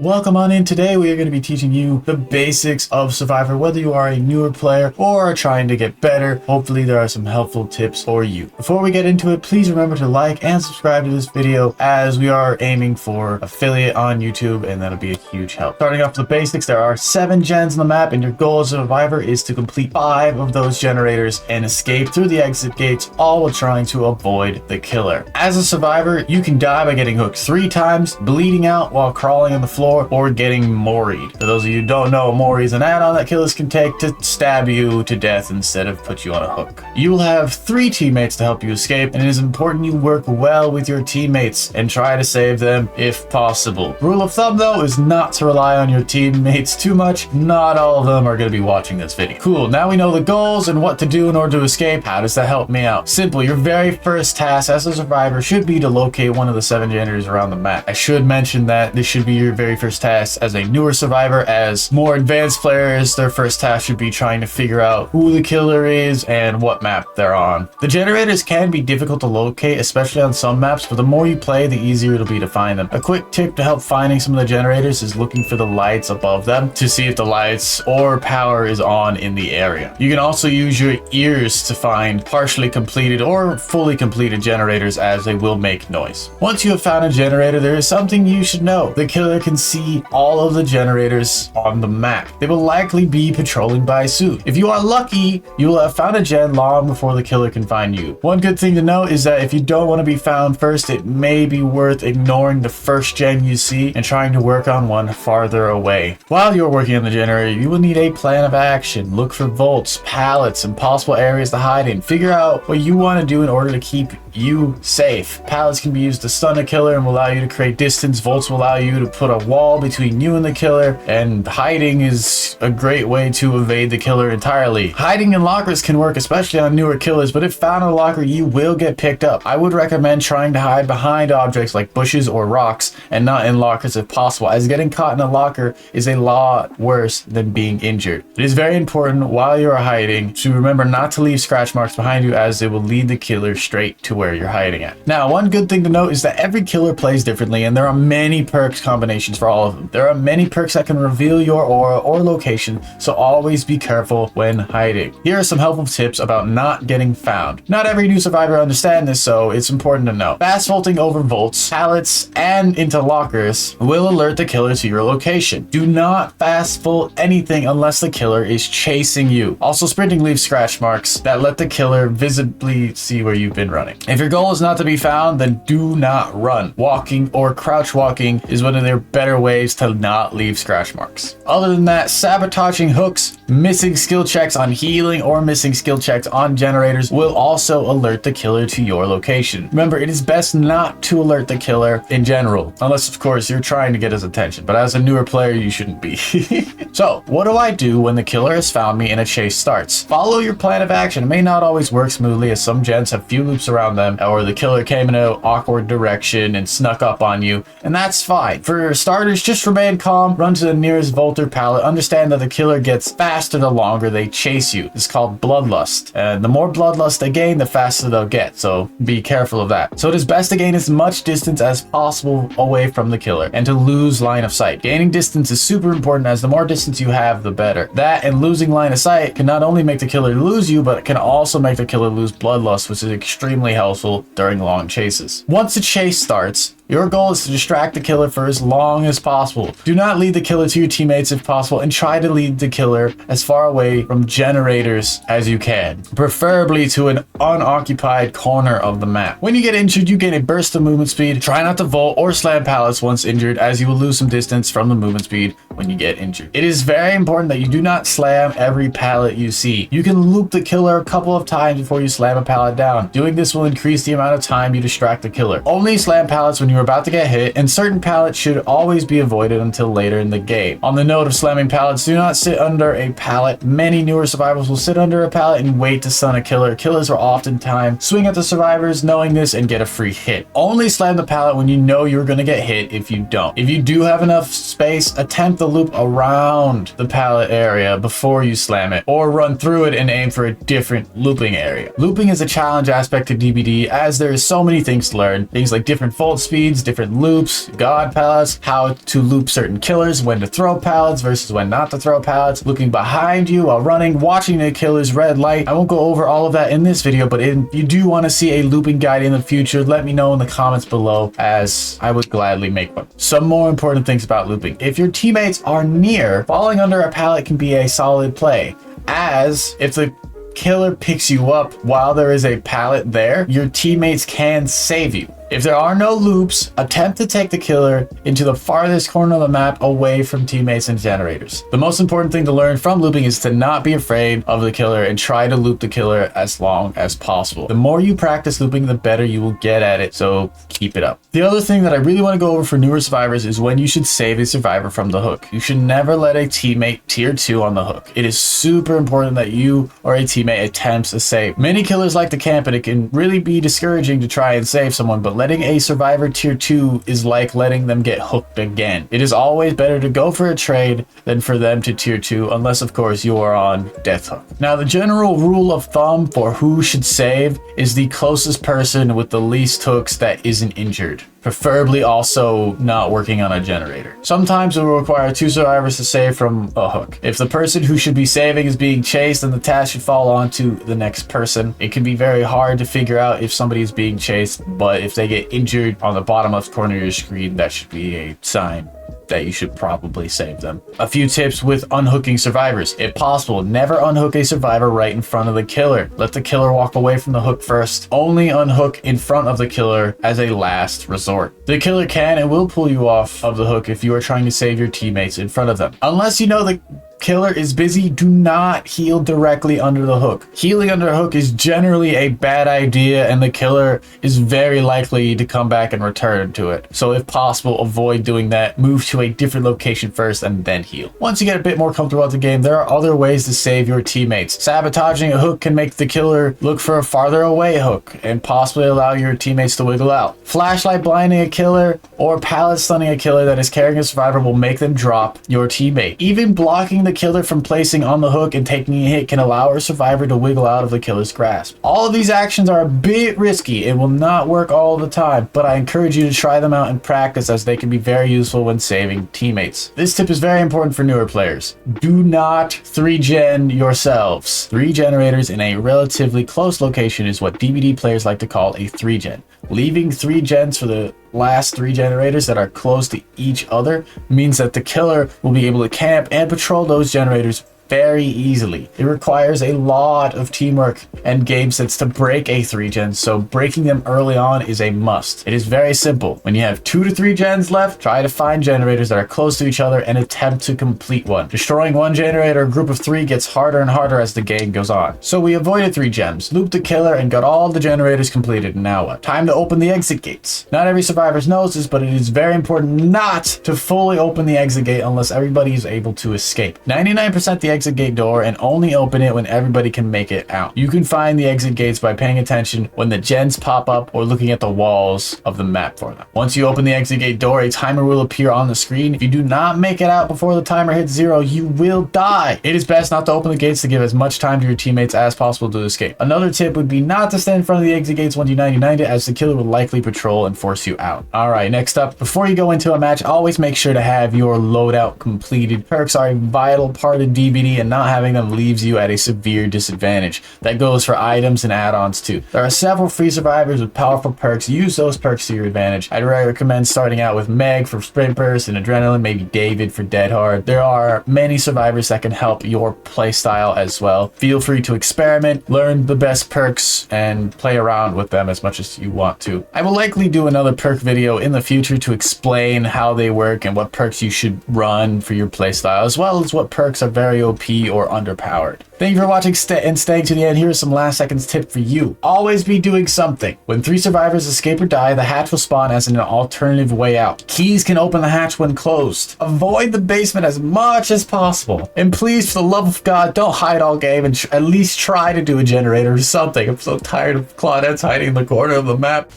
Welcome on in. Today we are going to be teaching you the basics of Survivor, whether you are a newer player or are trying to get better. Hopefully there are some helpful tips for you. Before we get into it, please remember to like and subscribe to this video, as we are aiming for affiliate on YouTube, and that'll be a huge help. Starting off with the basics, there are 7 gens on the map, and your goal as a Survivor is to complete 5 of those generators and escape through the exit gates, all while trying to avoid the killer. As a Survivor, you can die by getting hooked 3 times, bleeding out while crawling on the floor, or getting moried. For those of you who don't know, mori is an add-on that killers can take to stab you to death instead of put you on a hook. You will have 3 teammates to help you escape, and it is important you work well with your teammates and try to save them if possible. Rule of thumb though is not to rely on your teammates too much. Not all of them are going to be watching this video. Cool, now we know the goals and what to do in order to escape. How does that help me out? Simple, your very first task as a Survivor should be to locate one of the 7 generators around the map. I should mention that this should be your very first task as a newer Survivor. As more advanced players, their first task should be trying to figure out who the killer is and what map they're on. The generators can be difficult to locate, especially on some maps, but the more you play, the easier it'll be to find them. A quick tip to help finding some of the generators is looking for the lights above them to see if the lights or power is on in the area. You can also use your ears to find partially completed or fully completed generators, as they will make noise. Once you have found a generator, there is something you should know. The killer can see all of the generators on the map. They will likely be patrolling by soon. If you are lucky, you will have found a gen long before the killer can find you. One good thing to note is that if you don't want to be found first, it may be worth ignoring the first gen you see and trying to work on one farther away. While you're working on the generator, you will need a plan of action. Look for vaults, pallets, and possible areas to hide in. Figure out what you want to do in order to keep you safe. Pallets can be used to stun a killer and will allow you to create distance. Vaults will allow you to put a wall between you and the killer, and hiding is a great way to evade the killer entirely. Hiding in lockers can work, especially on newer killers, but if found in a locker, you will get picked up. I would recommend trying to hide behind objects like bushes or rocks and not in lockers if possible, as getting caught in a locker is a lot worse than being injured. It is very important while you are hiding to remember not to leave scratch marks behind you, as they will lead the killer straight to where you're hiding at. Now, one good thing to note is that every killer plays differently, and there are many perks combinations for all of them. There are many perks that can reveal your aura or location, so always be careful when hiding. Here are some helpful tips about not getting found. Not every new Survivor understands this, so it's important to know. Fast vaulting over vaults, pallets, and into lockers will alert the killer to your location. Do not fast vault anything unless the killer is chasing you. Also, sprinting leaves scratch marks that let the killer visibly see where you've been running. If your goal is not to be found, then do not run. Walking or crouch walking is one of their better ways to not leave scratch marks. Other than that, sabotaging hooks, missing skill checks on healing, or missing skill checks on generators will also alert the killer to your location. Remember, it is best not to alert the killer in general, unless of course you're trying to get his attention, but as a newer player, you shouldn't be. So, what do I do when the killer has found me and a chase starts? Follow your plan of action. It may not always work smoothly, as some gens have few loops around them, or the killer came in an awkward direction and snuck up on you, and that's fine. For starters, just remain calm, run to the nearest vault or pallet. Understand that the killer gets faster the longer they chase you. It's called bloodlust, and the more bloodlust they gain, the faster they'll get, so be careful of that. So it is best to gain as much distance as possible away from the killer and to lose line of sight. Gaining distance is super important, as the more distance you have, the better. That and losing line of sight can not only make the killer lose you, but it can also make the killer lose bloodlust, which is extremely helpful during long chases. Once the chase starts, your goal is to distract the killer for as long as possible. Do not lead the killer to your teammates if possible, and try to lead the killer as far away from generators as you can, preferably to an unoccupied corner of the map. When you get injured, you gain a burst of movement speed. Try not to vault or slam pallets once injured, as you will lose some distance from the movement speed when you get injured. It is very important that you do not slam every pallet you see. You can loop the killer a couple of times before you slam a pallet down. Doing this will increase the amount of time you distract the killer. Only slam pallets when you're about to get hit, and certain pallets should always be avoided until later in the game. On the note of slamming pallets, do not sit under a pallet. Many newer survivors will sit under a pallet and wait to stun a killer. Killers will oftentimes swing at the survivors knowing this and get a free hit. Only slam the pallet when you know you're going to get hit. If you don't, if you do have enough space, attempt the loop around the pallet area before you slam it, or run through it and aim for a different looping area. Looping is a challenge aspect to DBD, as there is so many things to learn, things like different fold speed, speeds, different loops, god pallets, how to loop certain killers, when to throw pallets versus when not to throw pallets, looking behind you while running, watching the killer's red light. I won't go over all of that in this video, but if you do want to see a looping guide in the future, let me know in the comments below, as I would gladly make one. Some more important things about looping. If your teammates are near, falling under a pallet can be a solid play, as if the killer picks you up while there is a pallet there, your teammates can save you. If there are no loops, attempt to take the killer into the farthest corner of the map away from teammates and generators. The most important thing to learn from looping is to not be afraid of the killer and try to loop the killer as long as possible. The more you practice looping, the better you will get at it, so keep it up. The other thing that I really want to go over for newer survivors is when you should save a survivor from the hook. You should never let a teammate tier 2 on the hook. It is super important that you or a teammate attempts a save. Many killers like to camp, and it can really be discouraging to try and save someone, but letting a survivor tier 2 is like letting them get hooked again. It is always better to go for a trade than for them to tier 2, unless of course you are on death hook. Now, the general rule of thumb for who should save is the closest person with the least hooks that isn't injured, preferably also not working on a generator. Sometimes it will require 2 survivors to save from a hook. If the person who should be saving is being chased, then the task should fall onto the next person. It can be very hard to figure out if somebody is being chased, but if they get injured on the bottom left corner of your screen, that should be a sign that you should probably save them. A few tips with unhooking survivors. If possible, never unhook a survivor right in front of the killer. Let the killer walk away from the hook first. Only unhook in front of the killer as a last resort. The killer can and will pull you off of the hook if you are trying to save your teammates in front of them. Unless you know the killer is busy, do not heal directly under the hook. Healing under a hook is generally a bad idea, and the killer is very likely to come back and return to it. So if possible, avoid doing that. Move to a different location first and then heal. Once you get a bit more comfortable with the game, there are other ways to save your teammates. Sabotaging a hook can make the killer look for a farther away hook and possibly allow your teammates to wiggle out. Flashlight blinding a killer or pallet stunning a killer that is carrying a survivor will make them drop your teammate. Even blocking the killer from placing on the hook and taking a hit can allow a survivor to wiggle out of the killer's grasp. All of these actions are a bit risky and will not work all the time, but I encourage you to try them out in practice, as they can be very useful when saving teammates. This tip is very important for newer players. Do not 3-gen yourselves. 3 generators in a relatively close location is what DBD players like to call a 3-gen. Leaving 3 gens for the last 3 generators that are close to each other means that the killer will be able to camp and patrol those generators very easily. It requires a lot of teamwork and game sense to break a 3-gen, so breaking them early on is a must. It is very simple. When you have 2 to 3 gens left, try to find generators that are close to each other and attempt to complete one. Destroying one generator or group of 3 gets harder and harder as the game goes on. So we avoided 3 gems, looped the killer, and got all the generators completed. Now what? Time to open the exit gates. Not every survivor knows this, but it is very important not to fully open the exit gate unless everybody is able to escape. 99% the exit gate door, and only open it when everybody can make it out. You can find the exit gates by paying attention when the gens pop up or looking at the walls of the map for them. Once you open the exit gate door, a timer will appear on the screen. If you do not make it out before the timer hits 0, you will die. It is best not to open the gates to give as much time to your teammates as possible to escape. Another tip would be not to stand in front of the exit gates once you 99 it, as the killer will likely patrol and force you out. Alright, next up, before you go into a match, always make sure to have your loadout completed. Perks are a vital part of DBD, and not having them leaves you at a severe disadvantage. That goes for items and add-ons too. There are several free survivors with powerful perks. Use those perks to your advantage. I'd recommend starting out with Meg for sprint burst and adrenaline, maybe David for dead hard. There are many survivors that can help your playstyle as well. Feel free to experiment, learn the best perks, and play around with them as much as you want to. I will likely do another perk video in the future to explain how they work and what perks you should run for your playstyle, as well as what perks are very OP or underpowered. Thank you for watching and staying to the end. Here is some last seconds tip for you. Always be doing something. When 3 survivors escape or die, the hatch will spawn as an alternative way out. Keys can open the hatch when closed. Avoid the basement as much as possible. And please, for the love of God, don't hide all game, and at least try to do a generator or something. I'm so tired of Claudette's hiding in the corner of the map.